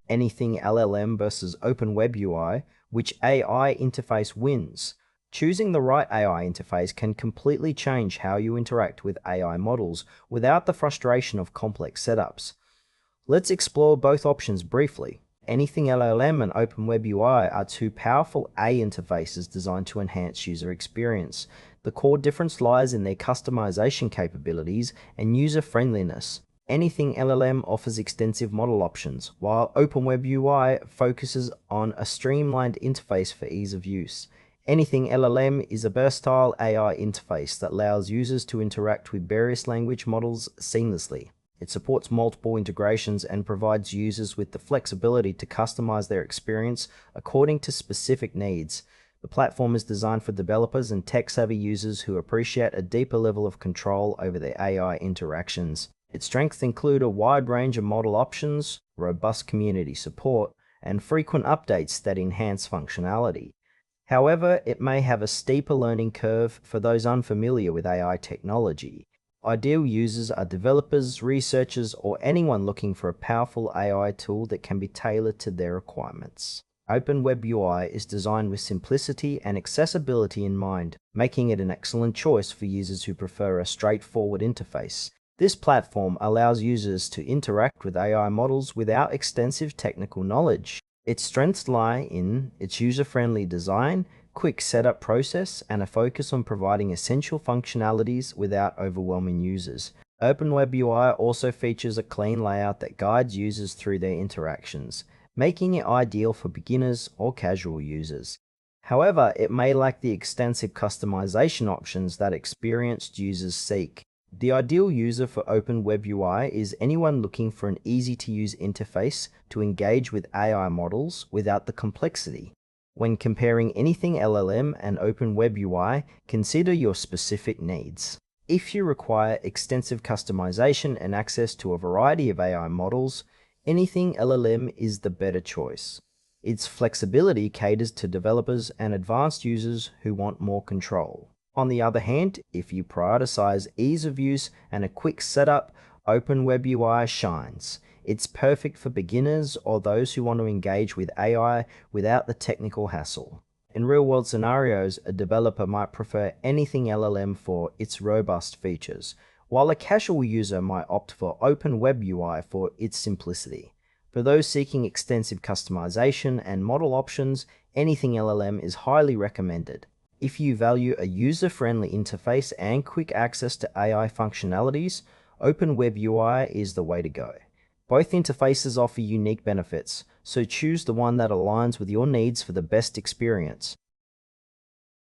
Anything LLM versus Open WebUI, which AI interface wins? Choosing the right AI interface can completely change how you interact with AI models without the frustration of complex setups. Let's explore both options briefly. AnythingLLM and Open WebUI are two powerful AI interfaces designed to enhance user experience. The core difference lies in their customization capabilities and user-friendliness. AnythingLLM offers extensive model options, while Open WebUI focuses on a streamlined interface for ease of use. AnythingLLM is a versatile AI interface that allows users to interact with various language models seamlessly. It supports multiple integrations and provides users with the flexibility to customize their experience according to specific needs. The platform is designed for developers and tech-savvy users who appreciate a deeper level of control over their AI interactions. Its strengths include a wide range of model options, robust community support, and frequent updates that enhance functionality. However, it may have a steeper learning curve for those unfamiliar with AI technology. Ideal users are developers, researchers, or anyone looking for a powerful AI tool that can be tailored to their requirements. Open WebUI is designed with simplicity and accessibility in mind, making it an excellent choice for users who prefer a straightforward interface. This platform allows users to interact with AI models without extensive technical knowledge. Its strengths lie in its user-friendly design, quick setup process, and a focus on providing essential functionalities without overwhelming users. Open WebUI also features a clean layout that guides users through their interactions, making it ideal for beginners or casual users. However, it may lack the extensive customization options that experienced users seek. The ideal user for Open WebUI is anyone looking for an easy-to-use interface to engage with AI models without the complexity. When comparing AnythingLLM and Open WebUI, consider your specific needs. If you require extensive customization and access to a variety of AI models, AnythingLLM is the better choice. Its flexibility caters to developers and advanced users who want more control. On the other hand, if you prioritize ease of use and a quick setup, Open WebUI shines. It's perfect for beginners or those who want to engage with AI without the technical hassle. In real-world scenarios, a developer might prefer AnythingLLM for its robust features, while a casual user might opt for Open WebUI for its simplicity. For those seeking extensive customization and model options, AnythingLLM is highly recommended. If you value a user-friendly interface and quick access to AI functionalities, Open WebUI is the way to go. Both interfaces offer unique benefits, so choose the one that aligns with your needs for the best experience.